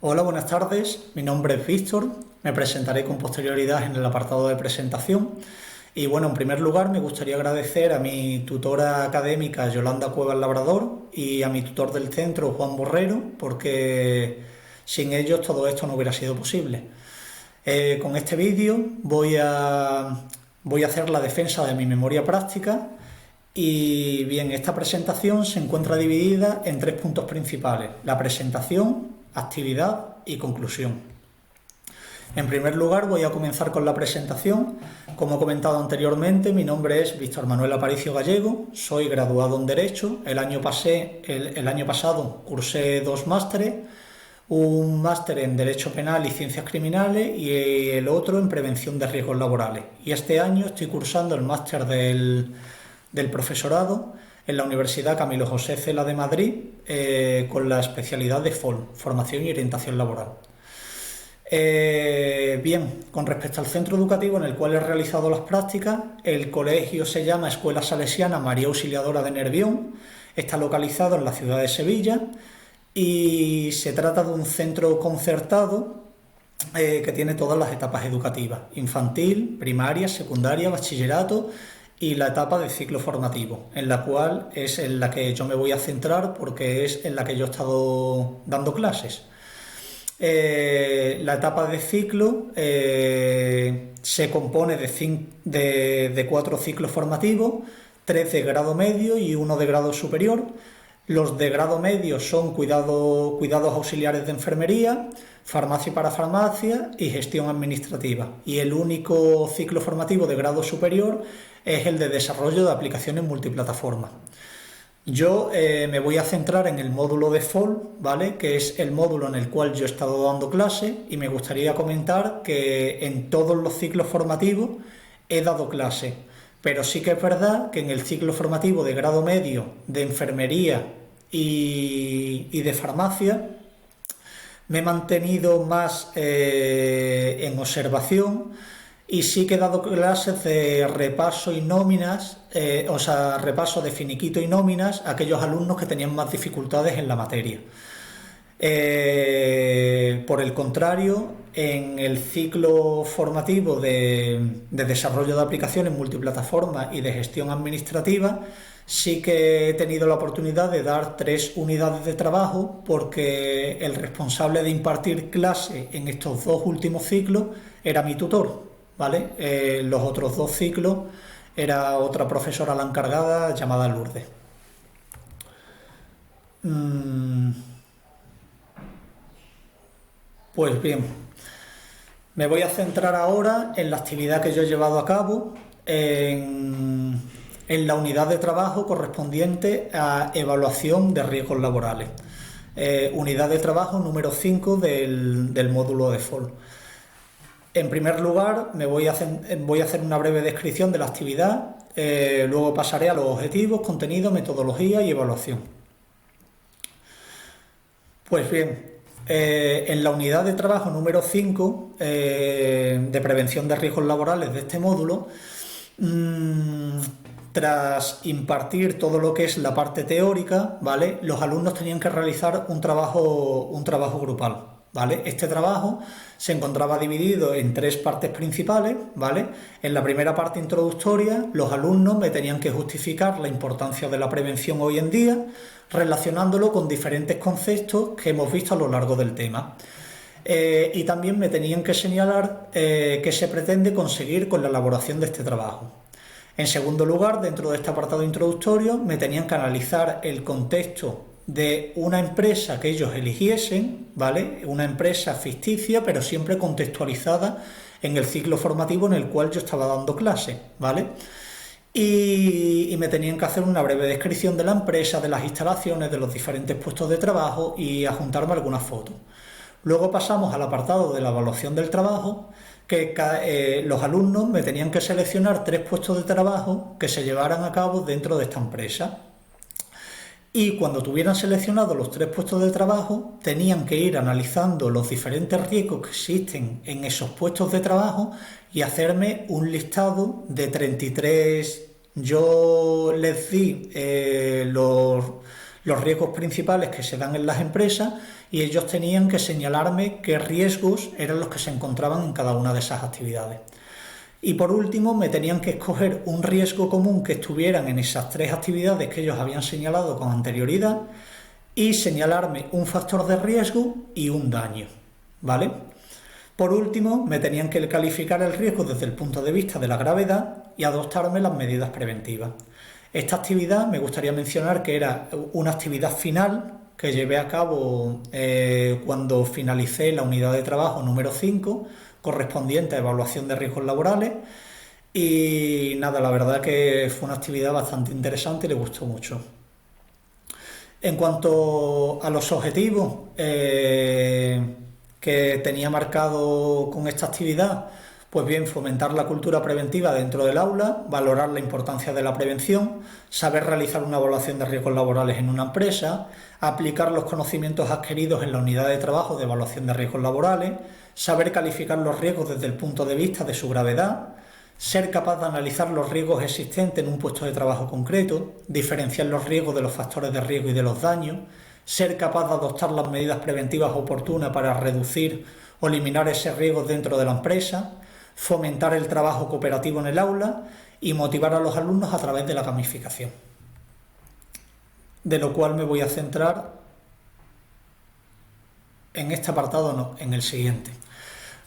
Hola, buenas tardes. Mi nombre es Víctor. Me presentaré con posterioridad en el apartado de presentación. Y bueno, en primer lugar me gustaría agradecer a mi tutora académica Yolanda Cuevas Labrador y a mi tutor del centro Juan Borrero, porque sin ellos todo esto no hubiera sido posible. Con este vídeo voy a hacer la defensa de mi memoria práctica y bien, esta presentación se encuentra dividida en tres puntos principales: la presentación, actividad y conclusión. En primer lugar, voy a comenzar con la presentación. Como he comentado anteriormente, mi nombre es Víctor Manuel Aparicio Gallego, soy graduado en Derecho. El año pasado cursé dos másteres, un máster en Derecho Penal y Ciencias Criminales y el otro en Prevención de Riesgos Laborales. Y este año estoy cursando el máster del profesorado en la Universidad Camilo José Cela de Madrid, con la especialidad de FOL, Formación y Orientación Laboral. Bien, con respecto al centro educativo en el cual he realizado las prácticas, el colegio se llama Escuela Salesiana María Auxiliadora de Nervión, está localizado en la ciudad de Sevilla y se trata de un centro concertado que tiene todas las etapas educativas: infantil, primaria, secundaria, bachillerato y la etapa de ciclo formativo, en la cual es en la que yo me voy a centrar porque es en la que yo he estado dando clases. La etapa de ciclo se compone de 4 ciclos formativos, 3 de grado medio y 1 de grado superior. Los de grado medio son cuidados auxiliares de enfermería, farmacia y parafarmacia y gestión administrativa. Y el único ciclo formativo de grado superior es el de desarrollo de aplicaciones multiplataforma. Yo me voy a centrar en el módulo de FOL, ¿vale?, que es el módulo en el cual yo he estado dando clase, y me gustaría comentar que en todos los ciclos formativos he dado clase, pero sí que es verdad que en el ciclo formativo de grado medio de enfermería y de farmacia me he mantenido más en observación, y sí que he dado clases de repaso y nóminas, repaso de finiquito y nóminas a aquellos alumnos que tenían más dificultades en la materia. Por el contrario, en el ciclo formativo de desarrollo de aplicaciones multiplataforma y de gestión administrativa, sí que he tenido la oportunidad de dar 3 unidades de trabajo, porque el responsable de impartir clase en estos 2 últimos ciclos era mi tutor, ¿vale? Los otros 2 ciclos era otra profesora la encargada, llamada Lourdes. Pues bien, me voy a centrar ahora en la actividad que yo he llevado a cabo en la unidad de trabajo correspondiente a evaluación de riesgos laborales. Unidad de trabajo número 5 del módulo de FOL. En primer lugar, voy a hacer una breve descripción de la actividad, luego pasaré a los objetivos, contenido, metodología y evaluación. Pues bien, en la unidad de trabajo número 5 de prevención de riesgos laborales de este módulo, tras impartir todo lo que es la parte teórica, ¿vale?, los alumnos tenían que realizar un trabajo grupal, ¿vale? Este trabajo se encontraba dividido en 3 partes principales, ¿vale? En la primera parte introductoria, los alumnos me tenían que justificar la importancia de la prevención hoy en día, relacionándolo con diferentes conceptos que hemos visto a lo largo del tema. Y también me tenían que señalar qué se pretende conseguir con la elaboración de este trabajo. En segundo lugar, dentro de este apartado introductorio, me tenían que analizar el contexto de una empresa que ellos eligiesen, ¿vale?, una empresa ficticia, pero siempre contextualizada en el ciclo formativo en el cual yo estaba dando clase, ¿vale? Y me tenían que hacer una breve descripción de la empresa, de las instalaciones, de los diferentes puestos de trabajo y adjuntarme algunas fotos. Luego pasamos al apartado de la evaluación del trabajo, que los alumnos me tenían que seleccionar 3 puestos de trabajo que se llevaran a cabo dentro de esta empresa. Y cuando tuvieran seleccionados los 3 puestos de trabajo, tenían que ir analizando los diferentes riesgos que existen en esos puestos de trabajo y hacerme un listado de 33. Yo les di los riesgos principales que se dan en las empresas y ellos tenían que señalarme qué riesgos eran los que se encontraban en cada una de esas actividades. Y por último, me tenían que escoger un riesgo común que estuvieran en esas 3 actividades que ellos habían señalado con anterioridad y señalarme un factor de riesgo y un daño, ¿vale? Por último, me tenían que calificar el riesgo desde el punto de vista de la gravedad y adoptarme las medidas preventivas. Esta actividad me gustaría mencionar que era una actividad final que llevé a cabo cuando finalicé la unidad de trabajo número 5, correspondiente a evaluación de riesgos laborales, y nada, la verdad que fue una actividad bastante interesante y le gustó mucho. En cuanto a los objetivos que tenía marcado con esta actividad, pues bien, fomentar la cultura preventiva dentro del aula, valorar la importancia de la prevención, saber realizar una evaluación de riesgos laborales en una empresa, aplicar los conocimientos adquiridos en la unidad de trabajo de evaluación de riesgos laborales, saber calificar los riesgos desde el punto de vista de su gravedad, ser capaz de analizar los riesgos existentes en un puesto de trabajo concreto, diferenciar los riesgos de los factores de riesgo y de los daños, ser capaz de adoptar las medidas preventivas oportunas para reducir o eliminar ese riesgo dentro de la empresa, fomentar el trabajo cooperativo en el aula y motivar a los alumnos a través de la gamificación. De lo cual me voy a centrar en este apartado, no, en el siguiente.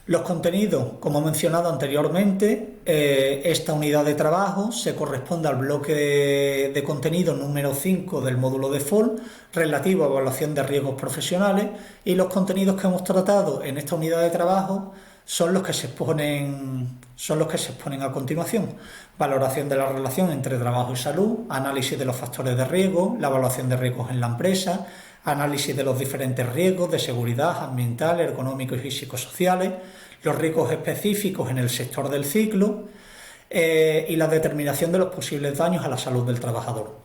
Los contenidos, como he mencionado anteriormente, esta unidad de trabajo se corresponde al bloque de contenido número 5 del módulo de FOL, relativo a evaluación de riesgos profesionales, y los contenidos que hemos tratado en esta unidad de trabajo son los que se exponen a continuación. Valoración de la relación entre trabajo y salud, análisis de los factores de riesgo, la evaluación de riesgos en la empresa, análisis de los diferentes riesgos de seguridad ambiental, ergonómicos y psicosociales, los riesgos específicos en el sector del ciclo y la determinación de los posibles daños a la salud del trabajador.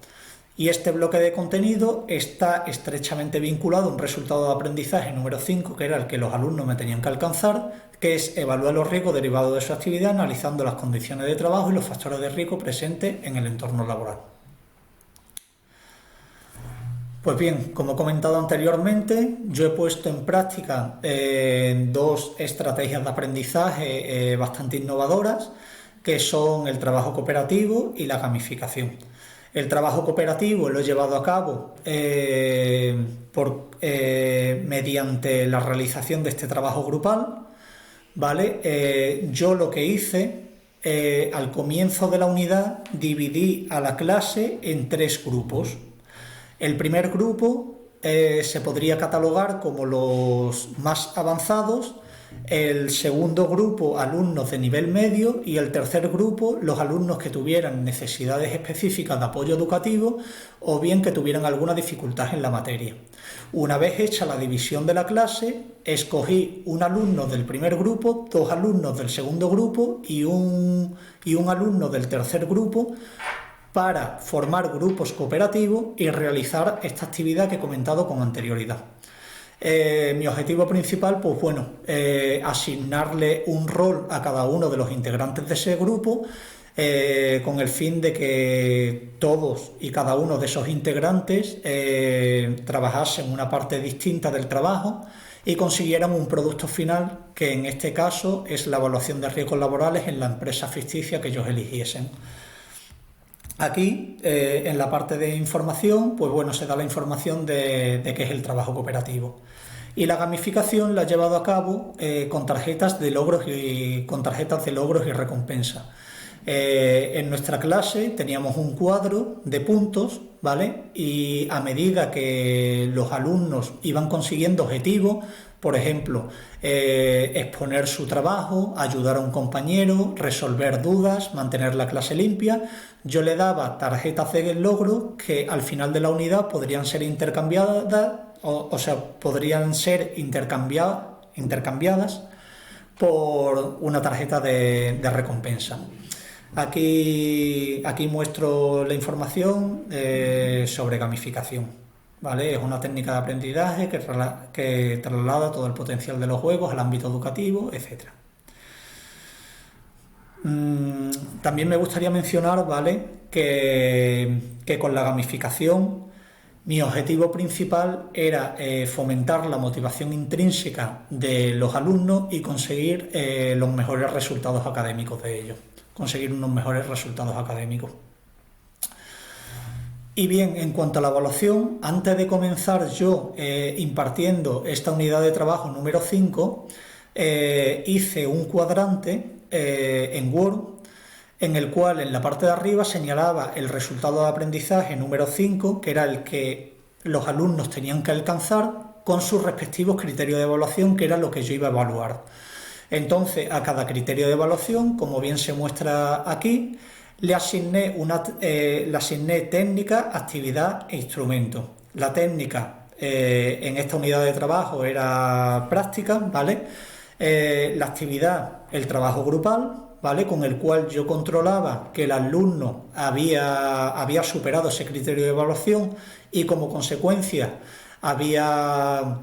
Y este bloque de contenido está estrechamente vinculado a un resultado de aprendizaje número 5, que era el que los alumnos me tenían que alcanzar, que es evaluar los riesgos derivados de su actividad analizando las condiciones de trabajo y los factores de riesgo presentes en el entorno laboral. Pues bien, como he comentado anteriormente, yo he puesto en práctica 2 estrategias de aprendizaje bastante innovadoras, que son el trabajo cooperativo y la gamificación. El trabajo cooperativo lo he llevado a cabo mediante la realización de este trabajo grupal, ¿vale? Yo lo que hice, al comienzo de la unidad, dividí a la clase en 3 grupos. El primer grupo se podría catalogar como los más avanzados, el segundo grupo alumnos de nivel medio y el tercer grupo los alumnos que tuvieran necesidades específicas de apoyo educativo o bien que tuvieran alguna dificultad en la materia. Una vez hecha la división de la clase, escogí un alumno del primer grupo, 2 alumnos del segundo grupo y un alumno del tercer grupo para formar grupos cooperativos y realizar esta actividad que he comentado con anterioridad. Mi objetivo principal, pues bueno, asignarle un rol a cada uno de los integrantes de ese grupo con el fin de que todos y cada uno de esos integrantes trabajasen una parte distinta del trabajo y consiguieran un producto final que en este caso es la evaluación de riesgos laborales en la empresa ficticia que ellos eligiesen. Aquí, en la parte de información, pues bueno, se da la información de qué es el trabajo cooperativo. Y la gamificación la he llevado a cabo con tarjetas de logros y recompensa. En nuestra clase teníamos un cuadro de puntos, ¿vale? Y a medida que los alumnos iban consiguiendo objetivos, por ejemplo, exponer su trabajo, ayudar a un compañero, resolver dudas, mantener la clase limpia, yo le daba tarjetas de logro que al final de la unidad podrían ser intercambiadas, intercambiadas por una tarjeta de recompensa. Aquí muestro la información sobre gamificación, ¿vale? Es una técnica de aprendizaje que traslada todo el potencial de los juegos al ámbito educativo, etc. También me gustaría mencionar, ¿vale?, que con la gamificación Mi objetivo principal era fomentar la motivación intrínseca de los alumnos y conseguir los mejores resultados académicos de ellos, conseguir unos mejores resultados académicos. Y bien, en cuanto a la evaluación, antes de comenzar yo impartiendo esta unidad de trabajo número 5, hice un cuadrante en Word en el cual en la parte de arriba señalaba el resultado de aprendizaje número 5, que era el que los alumnos tenían que alcanzar con sus respectivos criterios de evaluación, que era lo que yo iba a evaluar. Entonces, a cada criterio de evaluación, como bien se muestra aquí, le asigné técnica, actividad e instrumento. La técnica en esta unidad de trabajo era práctica, ¿vale? La actividad, el trabajo grupal, ¿vale? Con el cual yo controlaba que el alumno había superado ese criterio de evaluación y como consecuencia había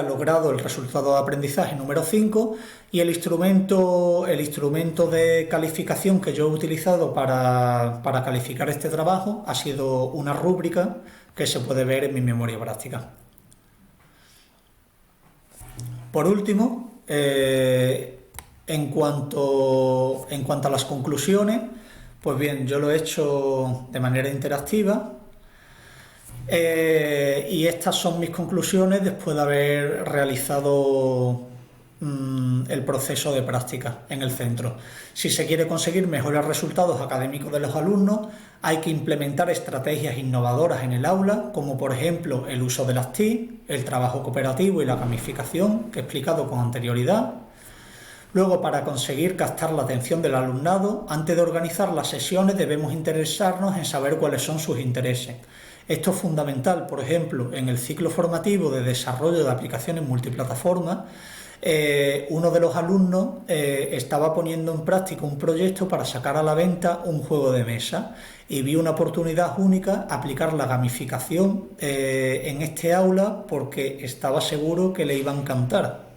logrado el resultado de aprendizaje número 5, y el instrumento de calificación que yo he utilizado para calificar este trabajo ha sido una rúbrica que se puede ver en mi memoria práctica. Por último, en cuanto a las conclusiones, pues bien, yo lo he hecho de manera interactiva y estas son mis conclusiones después de haber realizado el proceso de práctica en el centro. Si se quiere conseguir mejores resultados académicos de los alumnos, hay que implementar estrategias innovadoras en el aula, como por ejemplo el uso de las TIC, el trabajo cooperativo y la gamificación, que he explicado con anterioridad. Luego, para conseguir captar la atención del alumnado, antes de organizar las sesiones debemos interesarnos en saber cuáles son sus intereses. Esto es fundamental, por ejemplo, en el ciclo formativo de desarrollo de aplicaciones multiplataforma. Uno de los alumnos estaba poniendo en práctica un proyecto para sacar a la venta un juego de mesa y vi una oportunidad única aplicar la gamificación en este aula porque estaba seguro que le iba a encantar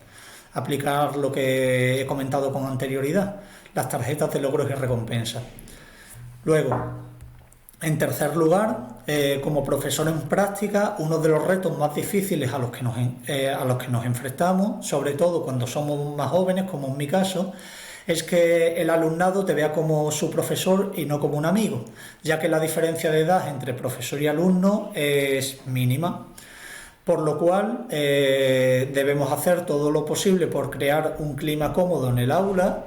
aplicar lo que he comentado con anterioridad, las tarjetas de logros y recompensas. Luego, en tercer lugar, como profesor en práctica, uno de los retos más difíciles a los que nos enfrentamos, sobre todo cuando somos más jóvenes, como en mi caso, es que el alumnado te vea como su profesor y no como un amigo, ya que la diferencia de edad entre profesor y alumno es mínima. Por lo cual debemos hacer todo lo posible por crear un clima cómodo en el aula,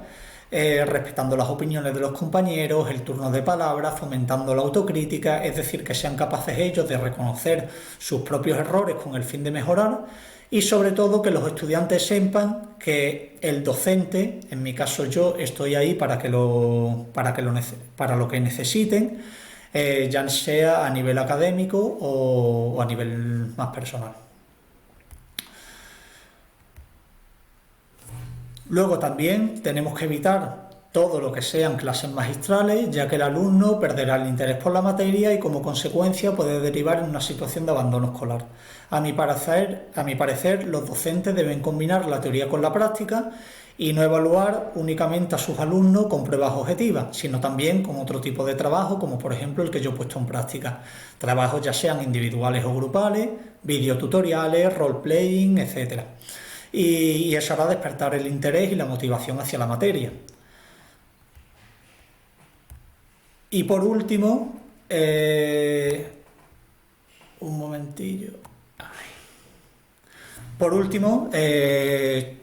respetando las opiniones de los compañeros, el turno de palabra, fomentando la autocrítica, es decir, que sean capaces ellos de reconocer sus propios errores con el fin de mejorar, y sobre todo que los estudiantes sepan que el docente, en mi caso yo, estoy ahí para lo que necesiten, ya sea a nivel académico o a nivel más personal. Luego también tenemos que evitar todo lo que sean clases magistrales, ya que el alumno perderá el interés por la materia y como consecuencia puede derivar en una situación de abandono escolar. A mi parecer, los docentes deben combinar la teoría con la práctica y no evaluar únicamente a sus alumnos con pruebas objetivas, sino también con otro tipo de trabajo, como por ejemplo el que yo he puesto en práctica. Trabajos ya sean individuales o grupales, videotutoriales, role-playing, etc. Y eso hará despertar el interés y la motivación hacia la materia. Y por último, un momentillo. Por último,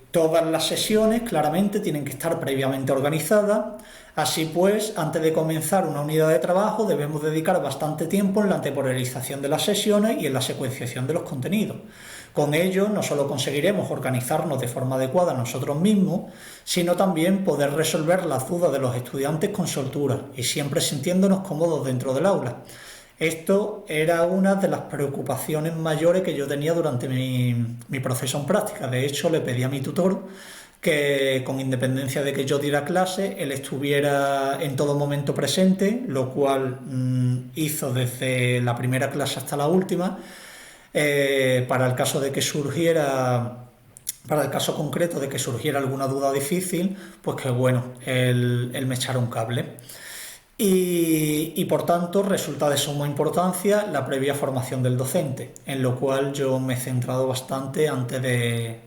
todas las sesiones claramente tienen que estar previamente organizadas. Así pues, antes de comenzar una unidad de trabajo debemos dedicar bastante tiempo en la temporalización de las sesiones y en la secuenciación de los contenidos. Con ello no solo conseguiremos organizarnos de forma adecuada nosotros mismos, sino también poder resolver las dudas de los estudiantes con soltura y siempre sintiéndonos cómodos dentro del aula. Esto era una de las preocupaciones mayores que yo tenía durante mi proceso en práctica. De hecho, le pedí a mi tutor que, con independencia de que yo diera clase, él estuviera en todo momento presente, lo cual hizo desde la primera clase hasta la última, para el caso concreto de que surgiera alguna duda difícil, pues que bueno, él me echara un cable. y por tanto resulta de suma importancia la previa formación del docente, en lo cual yo me he centrado bastante antes de